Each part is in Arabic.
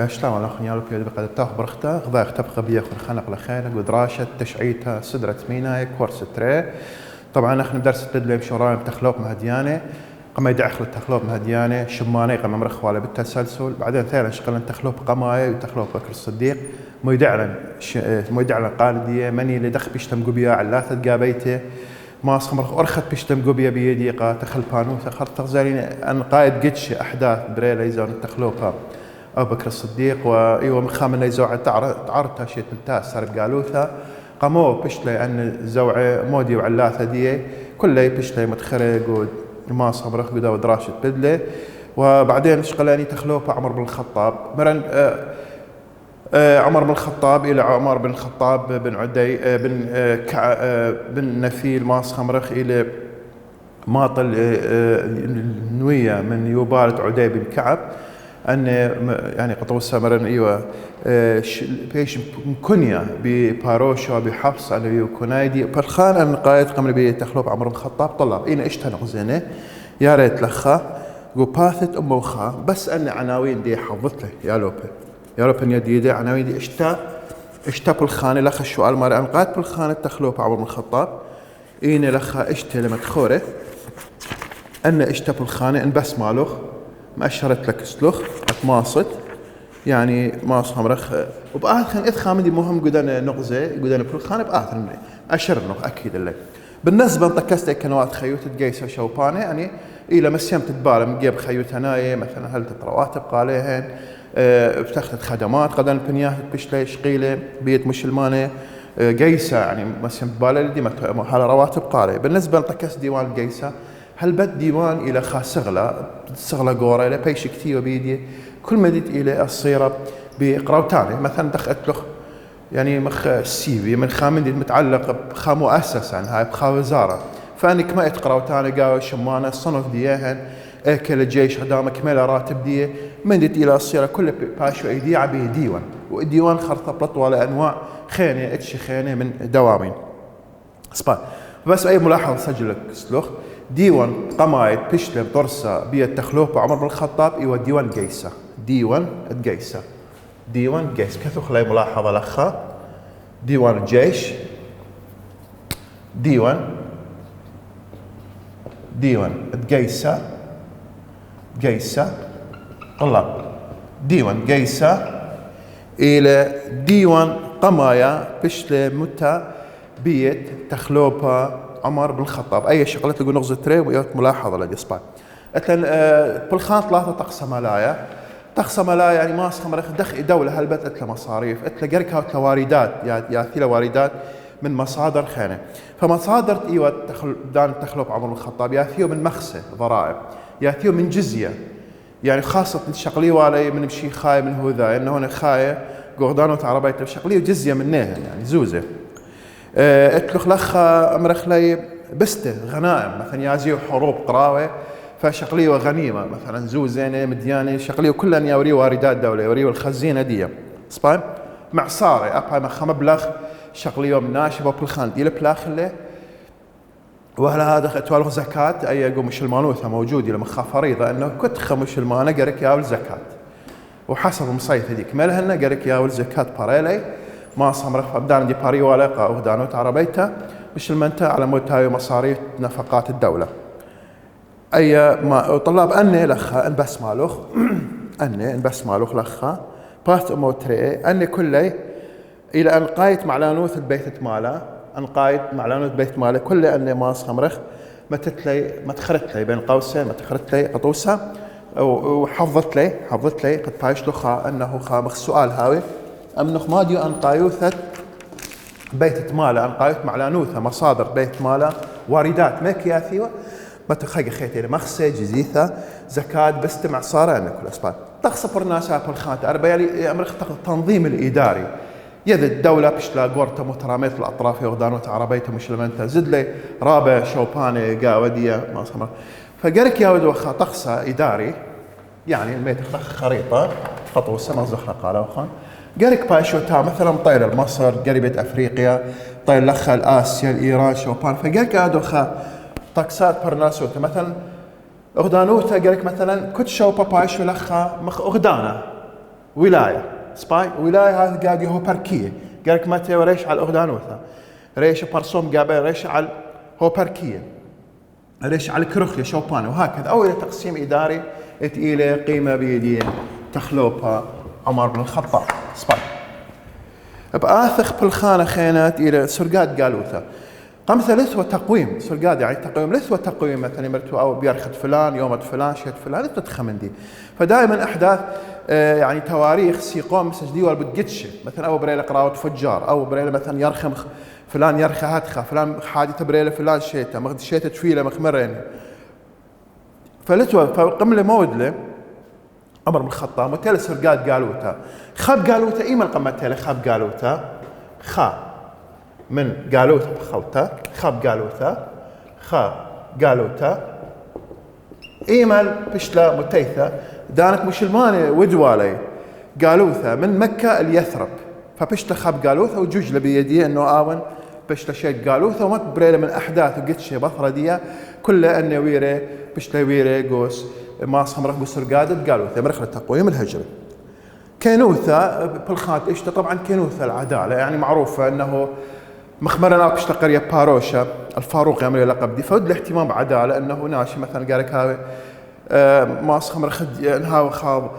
شلون اخ يالو بيد بقى تاخ برخته غذا اختبق بياخذ خنق لخينه قدراشه تشعيتها سدره ميناي كورس تري. طبعا احنا بدرس تدلي مشوراي بتخلوق مهديانه قما يدعخل التخلوق مهديانه شماني قما مرخ ولا بالتسلسل بعدين ثاني شغل تخلوق قماي وتخلوق بكر الصديق مو يدعلن قالديه مني اللي دخ بيشتم قبيا علاثه قابيته ما صمرخ أرخت بيشتم قبيا بيدي قا تخل بانوث خرط تغزالين أن قائد قدش أحداث بريلا يزون التخلوقها أبو بكر الصديق وإيوه مخام اللي زوعة تعرتها شيء تلتاس صار بقالوثها قاموا بشلي أن زوعة مودي وعلاثة دي كله بشلي متخرج وما صمرخ قدا ودراشة بدلة وبعدين شغلاني تخلوقها عمر بن الخطاب مرن عمر بن الخطاب إلى عمر بن الخطاب بن عدي بن نفيل ماس خمرخ إلى ماطل نوية من يوبالة عدي بن كعب أن يعني قطوسة مرن أيوة بيش كنيا بباروشا بحفص على يوكونايدي بالخان أن قائد قمر بتخلوب عمر بن الخطاب طلب إن اشتنق زينه يا ريت لخا وباثت أمه وخا بس أن عناوين دي حفظت له يا لوبه يا رب ان يدي عناوين دي اشتا بالخانه لخ السؤال مال عن قاد بالخانه تخلوب عمر بن الخطاب إين لخا اشتا لما تخوره ان اشتا بالخانه ان بس مالوخ ما اشرت لك سلوخ اتماصت يعني ماص همرخ وبآخر إذ خامدي مهم قدنا نغزه قدنا بالخانه بآخر اشر نغ اكيد لك بالنسبه انطكست كنوات خيوت تقيسه شوبانه يعني الى مسيم تتبالى مجيب خيوت هنايا مثلا هل ترواتب قاليهن بتاخذ خدمات قدن بنياه بشلي شقيله بيت مشلمانه قيسه يعني مسيم تبالى لدي هل رواتب قالي بالنسبه لطكس ديوان قيسه هل بد ديوان الى صغله قوره الى بيش كثير بيدي كل ما ديت الى الصيره بقراوتانه مثلا دخلت له يعني مخ السيفي من خامن متعلق بخا مؤسسه عن هاي بخا وزاره فانك ما تقراوتانه قاوي شمانه الصنف ديهن اكل الجيش خدامك ملا راتب ديه مندت الى الصيره كل باشو ايدي عبيه ديوان والديوان خرطه بلطوه انواع خينه اتش خينه من دوامين سبا بس اي ملاحظه سجلك سلوخ ديوان قمايد بشلب طرسه بيت تخلوق عمر بن الخطاب ايوه ديوان قيسه ديوان قيس كثو خلي ملاحظه لخا ديوان الجيش ديوان قيسة طلاب ديوان قيسة إلى ديوان قمايا بشلة متى بيت تخلوبها عمر بن الخطاب أي شغلة تقول نغزة تري ويات ملاحظة لدي صباح أتلا بالخان ثلاثة تقسى ملايا يعني ما أصخمرخ دخ دولة هلبت أتلا مصاريف أتلا قركها أتلا واردات يا ثيلا واردات من مصادر خانة فمصادر ايوه دان تخلوب عمر بن الخطاب ياثيو من مخسه ضرائب ياثيو من جزيه يعني خاصه الشقلي والي من مشي خاي من هذا انه هنا خاي قردانو عربيه الشقلي وجزيه منها يعني زوزه اتلخ لخ امرخ لي بسته غنائم مثلا يازيو حروب قراوه فشقلي وغنيمه مثلا زوزينه مديانه شقلي وكلها يوري واردات دوله يوري الخزينه دي سبايم معصاري ابها مبلغ شغلي يوم ناشبه بالخان دي البلاخله وهلا هذا توالغ زكاه اي يقوم مشلمانوثها موجود لما خاف فريضه انه كنت خمشلمانه قرك ياول زكاه وحسب مصيث هذيك مالهن قرك ياول زكاه باريلي ما صمرخ ابدان دي باري ولا قاودانوت عربيته مشلمنته على متاي مصاريف نفقات الدوله اي ما طلاب اني لخا ان بس مالوخ لخا بات اموتري اني كلي إلى أن قايت معلانوث البيت ماله كل أن ماس خمرخ ما تخرت لي بين قوسين ما تخرت لي قطوسة وحفظت لي قد بايش له خا أنه خامخ السؤال هاوي أمنخ ماديو أن قايوثة بيت ماله أن قايوث معلانوثة مصادر بيت ماله واردات مكياثيوة ما تخيق خيتي مخسة جزيثة زكاة بستمع صار أن كل أسباب تخصبر ناس بالخانة أربعة أمرخ التنظيم الإداري يد الدولة بشلا قورتا متراميت الأطراف يغدانوت عربيته مشلمنتا زد لي رابع شوباني قاودية ما صمر فقالك يا ود وخا طقسة إداري يعني الميت خريطة خطوة السنة زخرة قالوا خان قالك باشوتا مثلا طير مصر قريبة أفريقيا طير لخا الآسيا الإيران شوبان فقالك يا ود وخا طقسات برناسوتا مثلا أغدانوتا قالك مثلا كنت شوبا باشو لخا مخ أغدانا ولاية سباي ولاية هذا قاعد هو بركية قالك متى وريش على الأغدانوثة ريش برسوم قابل ريش على هو بركية ريش على كروخية شوبان وهكذا أو إلى تقسيم إداري إلى قيمة بيدين تخلوبها عمر بن الخطاب سباي بآثخ بالخانة خينات إلى سرقات قالوثة قمثة لثوة تقويم سرقات يعني تقويم لثوة تقويم مثلا مرتو أو بيرخد فلان يوم فلان شهد فلان لثوة تخمندي فدائما أحداث يعني تواريخ سيقوم مسجديوال بتقتش مثلا أو بريلة قراوة فجار أو بريلة مثلا يرخم فلان يرخى هاتخا فلان حادثة بريلة فلان شيته مغد شيته تفيلة مخمرين فلثوة فقملة مودلة عمر بن الخطاب وتالي سرقات قالوتا خاب قالوتا إيما القمتالي خاب قالوتا خا من قالوتا بخلطة خاب قالوتا خا قالوتا إيما بشلا متيثة دانك مشلمانة ودوالي قالوثا من مكة اليثرب فبشلا خاب قالوثا وجوج بيديه انه آون بشلا شيء قالوثا وما بريلة من احداث وقت شيء بطرة دي كلها انه ويري بشلا ويري قوس ماصهم رخ بسرقادة قالوثا مرخلة تقويم الهجري كينوثا بالخات اشتا طبعا كينوثا العدالة يعني معروفة انه مخمرنا بشتا قرية باروشا الفاروق يعمل لقب دي فود الاهتمام بعدالة انه ناشي مثلا قالك هاوي ماس خمر خد انها خاب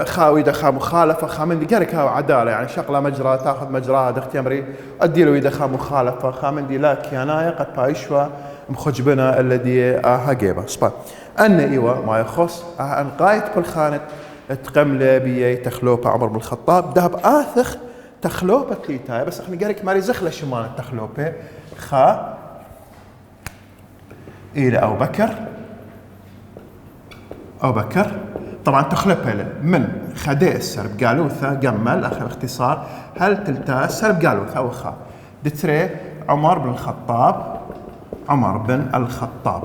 خاوي دخا مخالفه خامن دي قالك هاو عداله يعني شغله مجرى تاخذ مجراها دختمري ادي له يدخا مخالفه خامن دي لا كيانايا قد بايشوا مخجبنا الذي هاجيبه سبا ان ايوا ما يخص ان قايت بالخانه تقمله بي تخلوبه عمر بن الخطاب ذهب اثخ تخلوبه تليتاي بس احنا قالك ماري زخله شمال تخلوبه خا الى ابو بكر أبو بكر طبعا تخلبها من خداء السرب قالوثة جمل آخر اختصار هل تلتا السرب قالوثة أو خا دتري عمر بن الخطاب عمر بن الخطاب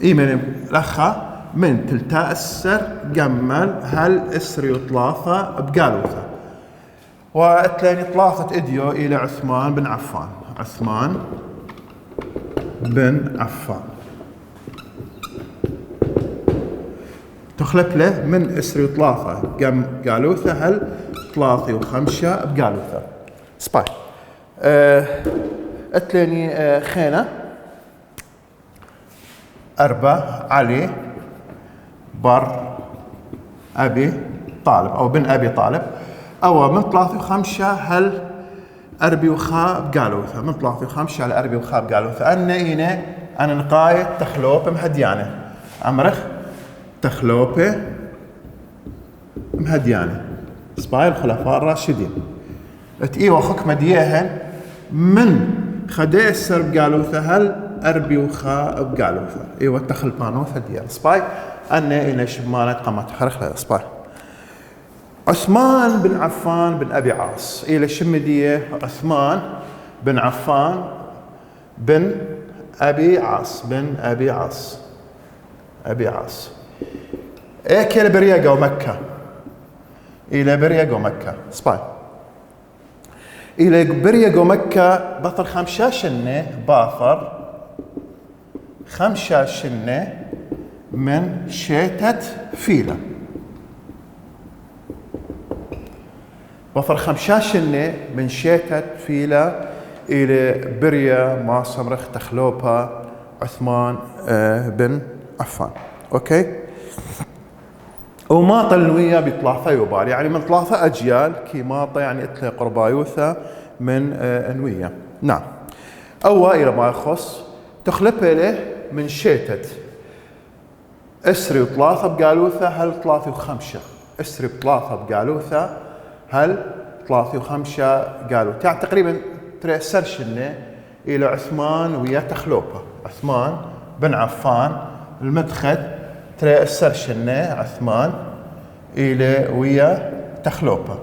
إيمن الأخا من تلتا السر جمل هل إسري وطلاثة بقالوثة واتلاني طلاثة إديو إلى عثمان بن عفان عثمان بن عفان تخلق له من إسري وطلاثة قالوثة هل طلاثي وخمشة بقالوثة سباي اتلاني خينة أربع علي بر أبي طالب أو بن أبي طالب أو من طلاثي وخمشة هل أربي وخا بقالوثة من طلاثي وخمشة هل أربي وخا بقالوثة أنا نقاية تخلوب مهديانة عمرخ تخلوبة مهديانة سباي الخلفاء الراشدين اتقيوا حكمة ديهن من خداء السرب قالوثة هل أربي وخاء بقالوثة ايوه تخلبانوثة ديال سباي أنا إنا شمالة قامت حرخ لها سباي عثمان بن عفان بن أبي عاص إلى شمدية عثمان بن عفان بن أبي عاص بن أبي عاص أبي عاص إيه بريقة ومكة إلى بريقة ومكة سباي إلى بريقة ومكة بطل خمشاشنة باثر خمشاشنة من شيتة فيلة بطل خمشاشنة من شيتة فيلة إلى بريا ما صمرخ تخلوبها عثمان بن عفان أوكي وماطة النوية بثلاثة يوبال يعني من ثلاثة أجيال كي ماطة يعني إتلي قربايوثة من أنوية نعم أو إلى ما يخص تخلبها له من شيتت أسري وثلاثة بقالوثة هل ثلاثة وخمسة أسري بثلاثة بقالوثة هل ثلاثة وخمسة قالوثة يعني تقريبا ترى سرشنة إلى عثمان ويا تخلوبة عثمان بن عفان المدخل ترى السرشنة عثمان إلى ويا تخلوبة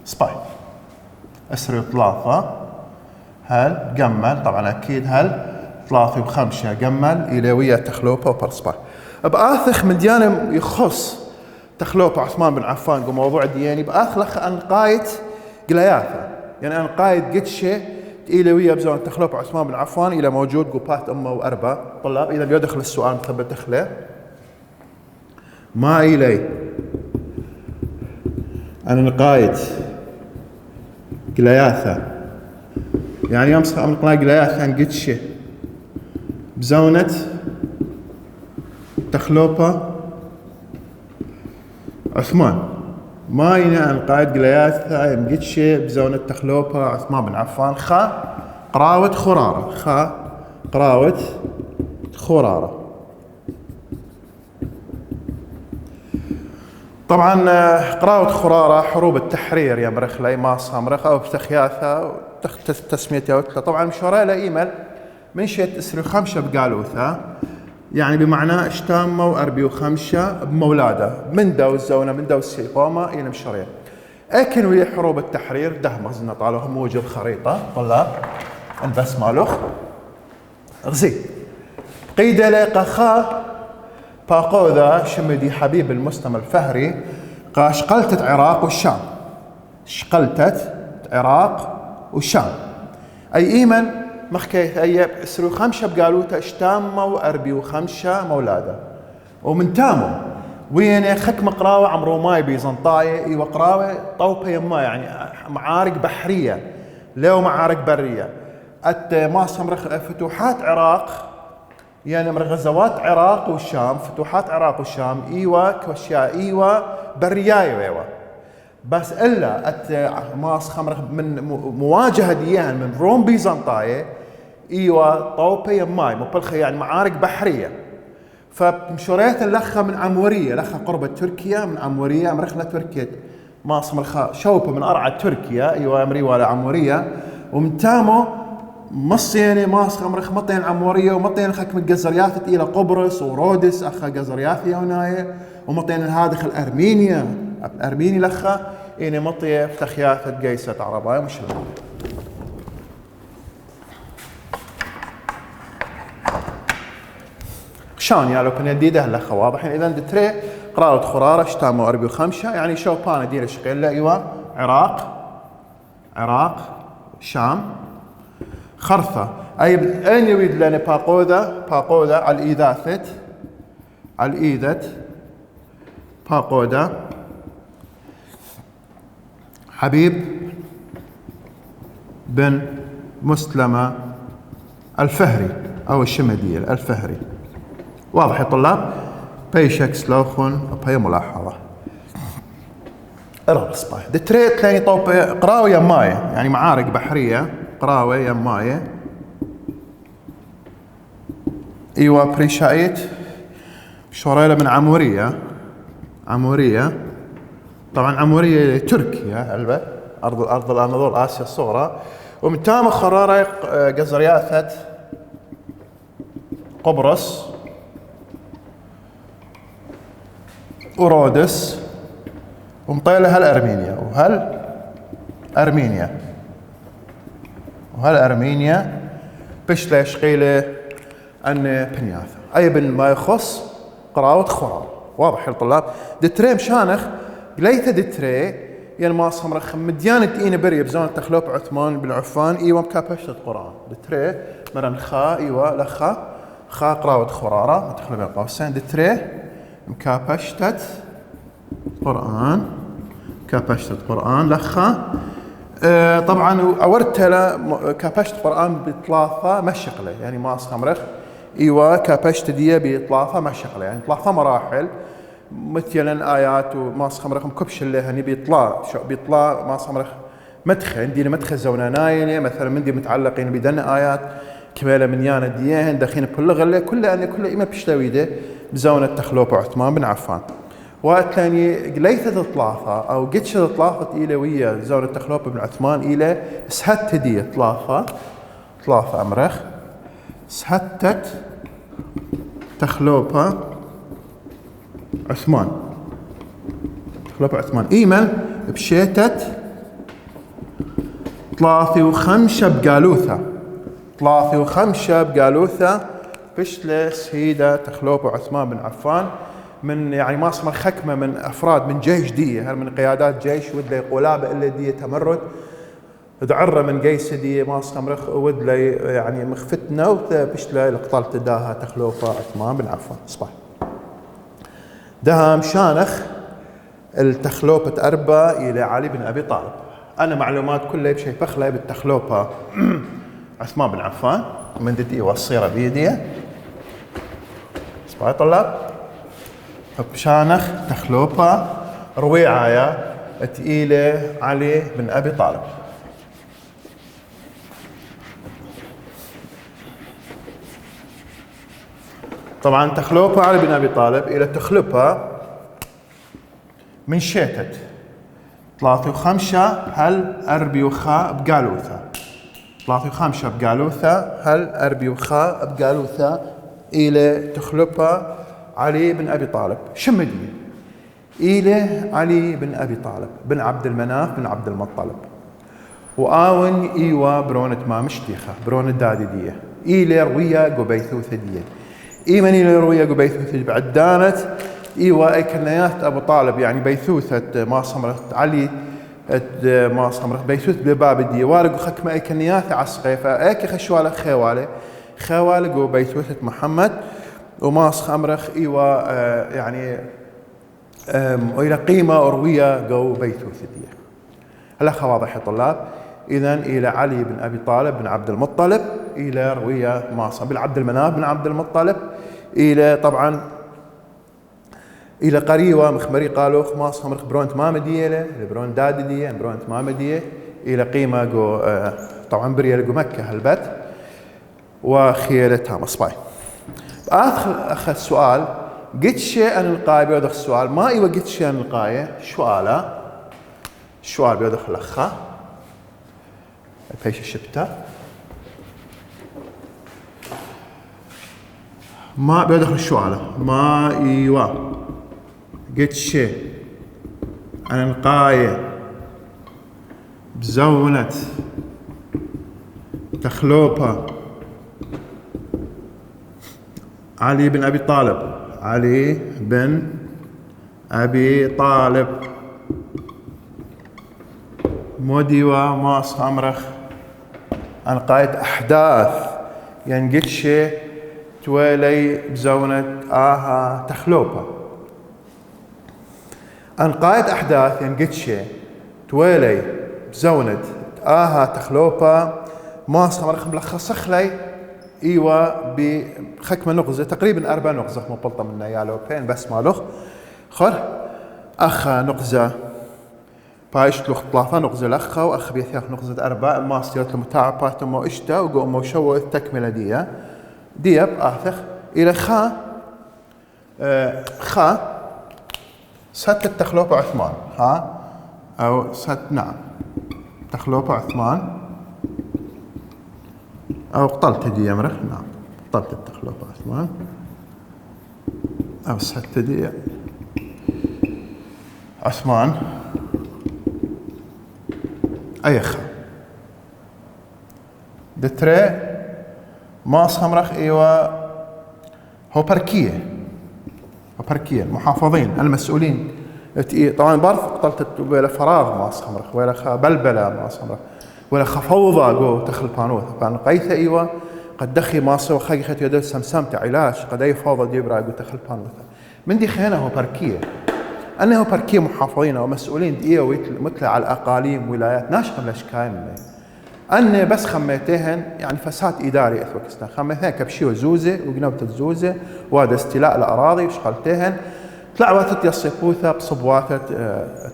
سباي أسري ثلاثة هل جمل طبعا أكيد هل ثلاثة وخمسة جمل إلى ويا تخلوبة وبرسباي بآثخ من ديانة يخص تخلوبة عثمان بن عفان وموضوع دياني بآخلخ أن قايت قلياثة يعني أن قايت قدشة إلى ويا بزون تخلوبة عثمان بن عفان إلى موجود قبات أمه وأربع طلاب إذا بيدخل السؤال مثبت دخله ما إلي أنا نقايد قلياثة يعني يوم صار نقايد قلياثة نقدشة بزونة تخلوبة عثمان ما ينا نقايد قلياثة نقدشة بزونة تخلوبة عثمان بن عفان خا قراوة خرارة خا قراوة خرارة. طبعا قراوة خرارة حروب التحرير يا مرخلي ما صامرخ أو بتخياثة تسميتها طبعا مشورة لا إيمل من شيت اسري خمسة بقالوثة يعني بمعنى اشتاموا أربي وخمسة بمولادة من دو الزونة من دو السيقومة إلى مشورين أكن ويا حروب التحرير ده مغزنا طالهم موجب خريطة طلاب البس مالوخ غزي قيدة لقى خا باقوذا شمدي حبيب المستمع الفهري قا شقلتت عراق والشام شقلتت عراق والشام أي إيمن مخكيت أي اسرو خمسة بقالوتا اشتاموا أربي وخمسة مولادة ومن تامو وين خك مقراوة عمرو ماي بيزنطاية وقراوة طوبة يما يعني معارك بحرية لو معارك برية ما صمرخ فتوحات عراق يعني من غزوات عراق والشام فتوحات عراق والشام ايوه كوشيا ايوه برياي ايوه بس الا ماس خمرخ من مواجهه ديان من روم بيزنطايه ايوه طوبه يماي مبلخه يعني معارك بحريه فمشوريت اللخه من عموريه لخه قرب تركيا من عموريه مرخله تركيا ماس مرخه شوبه من ارعى تركيا ايوه امري ولا عموريه ومن تامو مصيني ماس خمرخ مطين عموريه ومطين خك من قزرياثة الى قبرص ورودس اخا قزرياثي هنايا ومطين الهادخ الارمينيا الارميني لخا اني مطيه فتخياثة قيسة عربايا مش شان يا لو كنا جديده لخا واضح اذا دتري قراءة خرارة شتامو أربي وخمسة يعني شوبانا دير شقيل ايوه عراق شام خرثة أي أين يريد لنا باقوذا على الإيذة باقوذا حبيب بن مسلمة الفهري أو الشمدية الفهري واضح يا طلاب بيشك سلوخون بي ملاحظة الرصبة دتريت لاني طوب قراوة يماية يعني معارك بحرية قراوة يماية ايوه بريشايت شوريلة من عمورية طبعا عمورية تركيا علبة ارض الاناضول اسيا الصغرى ومن تام خرارة قزرياثة قبرص ورودس ومطيلة هل أرمينيا بش ليش قيلة أن بنياثة أي بن ما يخص قراوة خرار واضح يا الطلاب دتري مشانخ قليته دتري يعني ما صمرخ مديانة إينا بري بزون تخلوب عثمان بن عفان إيوه مكابشت القرآن دتري مرن خا إيوه لخا خا قراوة خرارة متخلو بين قوسين دتري مكابشتت قرآن لخا طبعا اورتها كابشت قرآن بثلاثة مشقله يعني ما صمرخ ايوه كابشت دي بثلاثة مشقله يعني ثلاثة مراحل مثلا ايات وما صمرخ مكبش اللي هني بيطلع ما صمرخ مدخل عندي مدخل زوناناينه مثلا مندي متعلقين بدن ايات كماله من يانا ديان دخين كل غله كل ايمه بشتويده بزونه تخلوب عثمان بن عفان وثاني قليثة ثلاثة أو قدش ثلاثة إلى ويا زون التخلوب بن عثمان إلى سهت دي ثلاثة أمرخ سهتت تخلوبة عثمان إيمن بشيتت 3 بقالوثة بشلس هيدا تخلوبة عثمان بن عفان من يعني ما اسمه خكمه من افراد من جيش ديه من قيادات جيش ودلي قلابه الا ديه تمرد دعره من قيس ديه ما اسمه ودلي يعني مخفتنا وبشله القتال تداها تخلوفه عثمان بن عفان صباح دهم شانخ التخلوبة أربا إلى علي بن أبي طالب. أنا معلومات كلها بشيء بخلة بالتخلوبة عثمان بن عفان من ددي والصيرة بيدي. اسمعوا طلاب، بشانخ تخلوبة رويعايا تقيلة علي بن أبي طالب. طبعا تخلوبة علي بن أبي طالب إلى تخلوبة من شيتت 3 هل أربيوخا بقالوثا 3 بقالوثا هل أربيوخا بقالوثا إلى تخلوبة علي بن أبي طالب. شمدي إلى علي بن أبي طالب بن عبد المناف بن عبد المطلب وآون إيوا برونة ما مشتيخة برونة دادي دية إلى روية قبيثوثة دية إيمن إلى روية قبيثوثة بعد دانت إيوا أي كنيات أبو طالب يعني بيثوثة ما صمرت علي ما صمرت بيثوث بباب دية وارق خكمة أي كنيات عسقي فأيك خشوالة خوالة قو بيثوثة محمد وما صمرخ إيوا يعني وإلى قيمة أروية قو بيثوثة دية. هلا واضح يا طلاب. إذن إلى علي بن أبي طالب بن عبد المطلب إلى روية ماصة بن عبد المناف بن عبد المطلب إلى طبعا إلى قريوة مخمري قالوا خماس خمرخ برونت مامدية له برون دادية برونت مامدية إلى قيمة جو طبعا بريا لقو مكة هالبت وخيالتها مصباي. أخذ السؤال قد شيء عن القاية بيودخ السؤال ما إيوه قد شيء عن القاية السؤال بيودخ الأخا فيش الشبتة ما بيدخل الشعلة ما إيوه قد شيء عن القاية بزونة تخلوبة علي بن أبي طالب موديوا ما صامرخ عن قاية أحداث يعني قد شيء توالي بزونة تخلوبة عن قاية أحداث يعني قد شيء توالي بزونة تخلوبة ما صامرخ ملخص لي إيوة بخكمة نغزة تقريبا 4 نغزة مبلطة من يالو فين بس مالوخ خر أخا نغزة بايش لوخ 3 نغزة الأخا وأخ بيثيخ نغزة 4 ما استيرت المتاعبة ثم إشتا وقوم وشوه التكملة دي بآثخ إلى خا ست التخلوبة عثمان أو ست نعم تخلوبة عثمان أو قتلت دي أمرخ نعم قتلت التخلوبة عثمان أو ست دي عثمان أيخا دتري ما صمرخ إيوه هو بركية المحافظين المسؤولين طبعا برف قتلت ولا فراغ ما صمرخ ولا بلبلة ما صمرخ ولا خفوضة جو تخل بانوث فان قيثة إيوه قد دخي ما سوى خيخة يدل سمسمت علاج قد أي فوضى ديبرا جو تخل بانوث من دي خيانة هو بركية أنه بركية محافظين ومسؤولين إيوه مثل على الأقاليم ولايات ناشقة ملاشكاين منه أن بس خميتهن يعني فساد إداري أثوكستان خميتهن كبشيو زوزة وقنوبة الزوزة وهذا استيلاء الأراضي وشغلتهن طلعوا يصيبوثا بصبواتة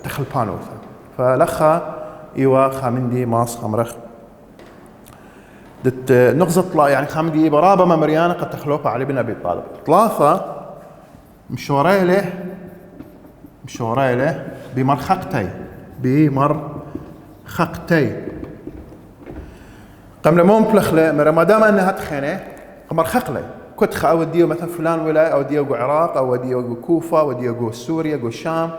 تخلبانوثا فلخا إيوا خامندي ماس خمرخ دت نغزة طلا يعني خامندي برابة مريانة قد تخلوفها علي بن أبي طالب 3 مشوريله بمرخقتي قمنا مو مبلخله ما دام انها تخينه قمر خقله كنت اوديه مثلا فلان ولايه او اوديه عراق او اوديه كوفه او اوديه سوريا او الشام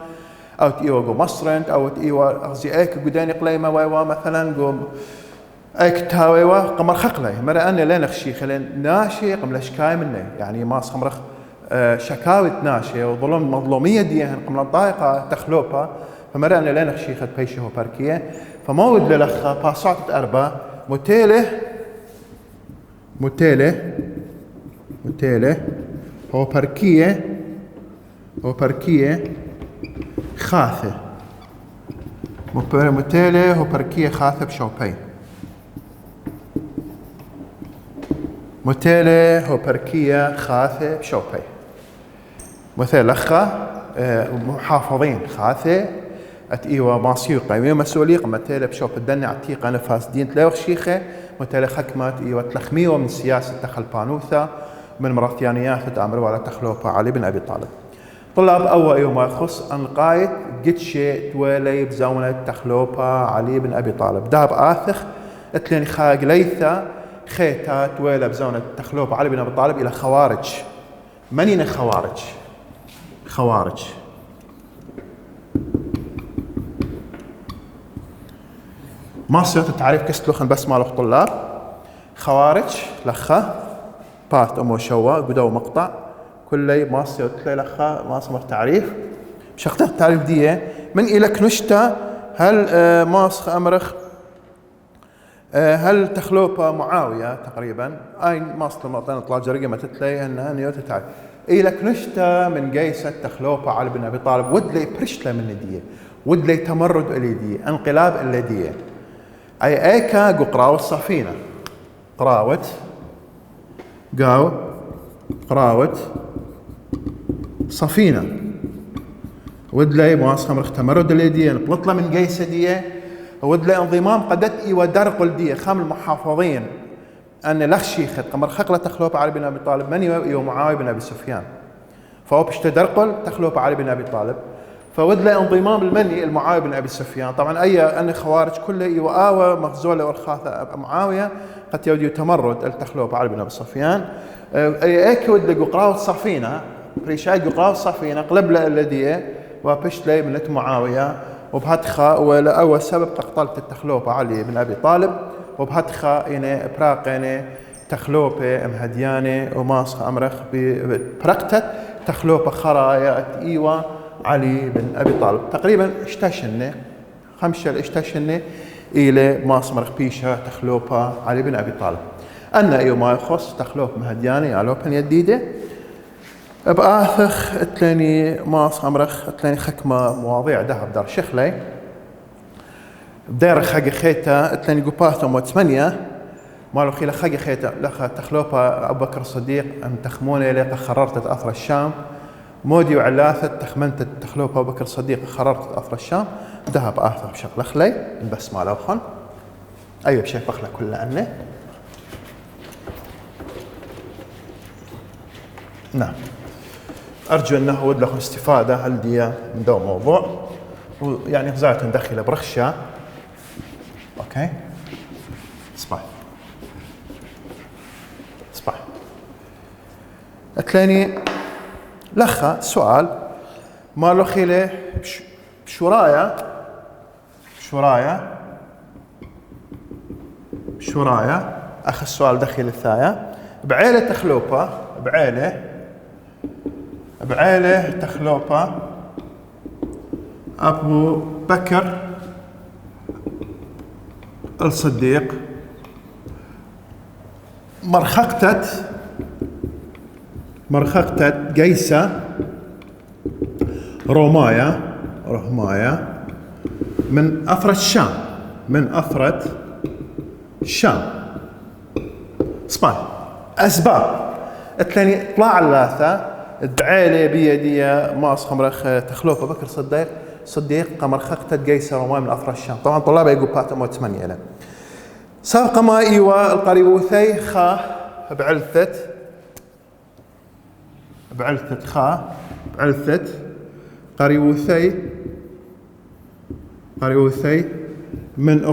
او تيو مصر او تيو اغزي ايك قداني قليمه ويوا مثلا قوم ايك تاويوا قمر خقله مرة ان لين خشي خلين ناشي قملا شكاي منه يعني ما صمرخ شكاوي ناشي وظلم مظلوميه ديهن قملا ضايقه تخلوبها فمرة ان لين خشي خد بيشي هو باركيه فمود للخ باسات 4 متيلة هو بركية وبركية خاثة متيلة وبركية خاثة بشوبي متيلة وبركية خاثة بشوبي مثل لخا محافظين خاثة أتيوا ماسيو قيمة مسؤولية متيلة بشوب الدنيا عتيقة نفاس دين تلاوخ شيخة متيلة حكمات إيوا تلخمية من سياسة تخلبانوثة من مرثيانيات تأمروا على تخلوبة علي بن أبي طالب طلاب أول يوم يخص أنقايت قد شيء تولي بزونة تخلوبة علي بن أبي طالب داب آثخ اتلين خاق ليثة خيتات تولي بزونة تخلوبة علي بن أبي طالب إلى خوارج منين خوارج ما صيغة التعريف كستلوخن بس مالوخ طلاب خوارج لخا بات أمو شوا قدو مقطع كل ما صيغة لخا ما صمر تعريف شخصة التعريف دي من إلك نشتا هل ماسخ أمرخ هل تخلوبة معاوية تقريبا أين ماصل المعطينا طلاب جرقة ما تتلي أنها نيوتة تعريف إلك نشتا من قيسة تخلوبة علي بن أبي طالب ودلي برشلة من الدية ودلي تمرد اليدية انقلاب اليدية أي أيكا قراوة الصفينة قراوة صفينة ودلي مواصخة مرخ تمرد اليدية نبلطلة من قيسة دية ودلي انضمام قدت إيوا درقل دية خام المحافظين أن لخشيخت قمر خقلة تخلوبة علي بن أبي طالب من يو معاوية بن أبي سفيان فهو بشتدرقل تخلوبة علي بن أبي طالب فود له انضمام المني المعاوية بن أبي سفيان طبعا أي أن خوارج كله يوآوى مخزولة والخاثة معاوية قد يودي تمرد التخلوبة علي بن أبي سفيان أي ود له قراوة صفينة بريشاي قراوة صفينة قلب له الذي وبشت له من معاوية وبهتخا ولا أول سبب قتلت التخلوبة علي بن أبي طالب وبهتخا إنه براقنة تخلوبة مهديانة وماسخ أمرخ برقتت تخلوبة خرايا إيوا علي بن أبي طالب تقريبا اشتشنة خمسة اشتشنة إلى ماسمرخ بيشة تخلوبة علي بن أبي طالب أن إيو ما يخص تخلوب مهديانة يعلوبن يديدة بآثخ اتلاني ماس أمرخ اتلاني خكمة مواضيع دهب دار شخلي بدير خاقي خيتا اتلاني قباثم وثمانية مالو خيلا خاقي خيتا لخا تخلوبة أبو بكر الصديق أم تخموني لقى قررت أثر الشام مودي وعلاثة تخمنت التخلوبة أبو بكر الصديق قررت أثر الشام ذهب آثر بشغل خلي بس ما لوخن أيوة بشيء بخلة كله عنه نعم أرجو أنه ود لكم استفادة هل دي من دو موضوع ويعني غزاية ندخل برخشة أوكي صباح أتلاني لخا سؤال ما له خيله شرايا أخ السؤال دخل الثايا بعيلة تخلوبة بعيلة تخلوبة أبو بكر الصديق مرخقتت قيسة رماية من أثرة الشام أسباب اتلاني طلع اللاثة الدعالة بيدية ماس خمرخ تخلوفة بكر صديق قمر خقتت قيسة رماية من أثرة الشام طبعا طلابة يقول باتم وثمانية له سابق ما إيوا القريوثي خا بعلثت قريوثي من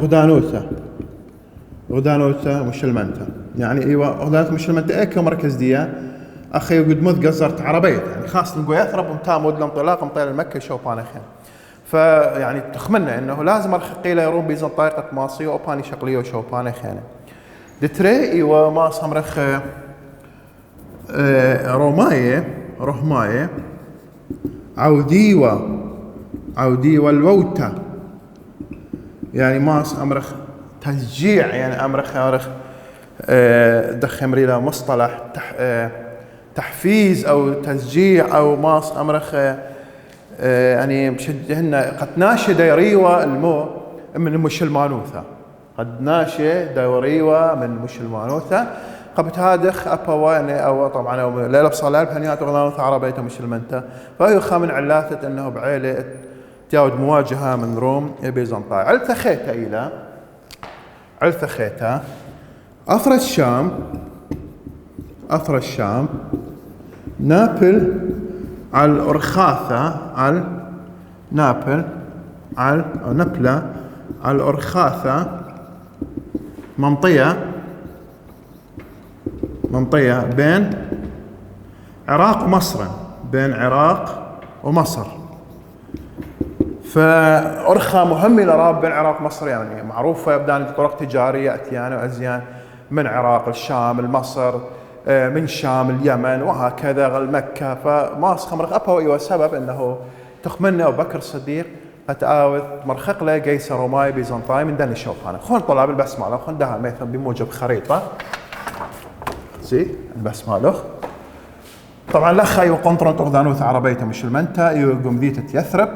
أغدانوثة مشلمنتة يعني إيوه أغدانوثة مشلمنتة إيكا مركز ديا أخي قد مذ قزرت عربية يعني خاصة نقول يثرب ومتام ود الانطلاق مطير المكة شوبان خير فيعني تخمنا إنه لازم الخقيلة يروم بيزن طريقة ماصية وباني شقلية وشوبان خير دتري إيوه ما صمرخ رهماية عوديوة الووتة يعني ماس أمرخ تشجيع يعني أمرخ دخ مريلا مصطلح تحفيز أو تشجيع أو ماس أمرخ يعني بشجهن قد ناشي دايريوة المو من مش المانوثة قد ناشي دايريوة من مش المانوثة قبت هادخ أبواني أو طبعا أو ليلة بصلال بهنيات غنانوثة عربية مش المنتا فهي خامن علاثة أنه بعيلة تياود مواجهة من روم بيزنطاي علثة خيتا إلى علثة خيتا أثر الشام نابل على الأرخاثة على نابل على أو نبلة على الأرخاثة منطقة بين عراق ومصر بين عراق ومصر فأرخى مهمة لراب بين عراق ومصر يعني معروفة يبدأ طرق تجارية أتيان وأزيان من عراق الشام المصر من شام اليمن وهكذا مكة فماس خمرق أبوي وسبب أنه تخمنه أبو بكر الصديق أتآوذ مرخق له قيصر روماي بيزنطاي من دني شوفانه خون طلاب البسمالة خون دها مثلا بموجب خريطة زي البسمالة طبعا لخا يقنطرن تغذانوث عربية مش المنتا يقوم ذيتة يثرب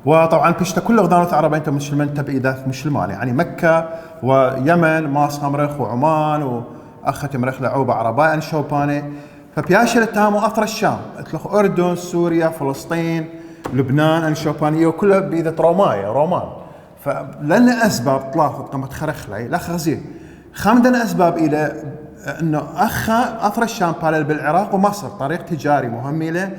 وطبعا بيشتا كل غضانوث عربية مش المنتا بإيداث مش المال يعني مكة ويمن ماس خمرخ وعمان وأخت مرخ لعوبة عرباء يعني شوباني فبياشر التهامو أطر الشام اتلخ أردن سوريا فلسطين لبنان أن شوبانية وكلها بإيدة رومان فلأن أسباب طلافت قمت خرخلي لا خزي خامدنا أسباب إلى أنه أثر الشام بالل بالعراق ومصر طريق تجاري مهم له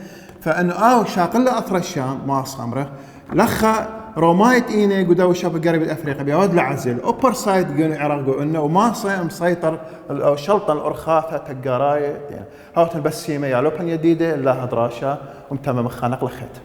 فأنه شاقل له أثر الشام ماس خمره لخا رومايت إيني قدو شاب قريب الأفريقيا بيود لعزل أوبر سايد قون العراق إنه وماصي مسيطر أو شلطة الأرخاثة تقاراية يعني هاوت البسيمة يا لوبن يديدة لا هدراشة ومتمم خانق لخيت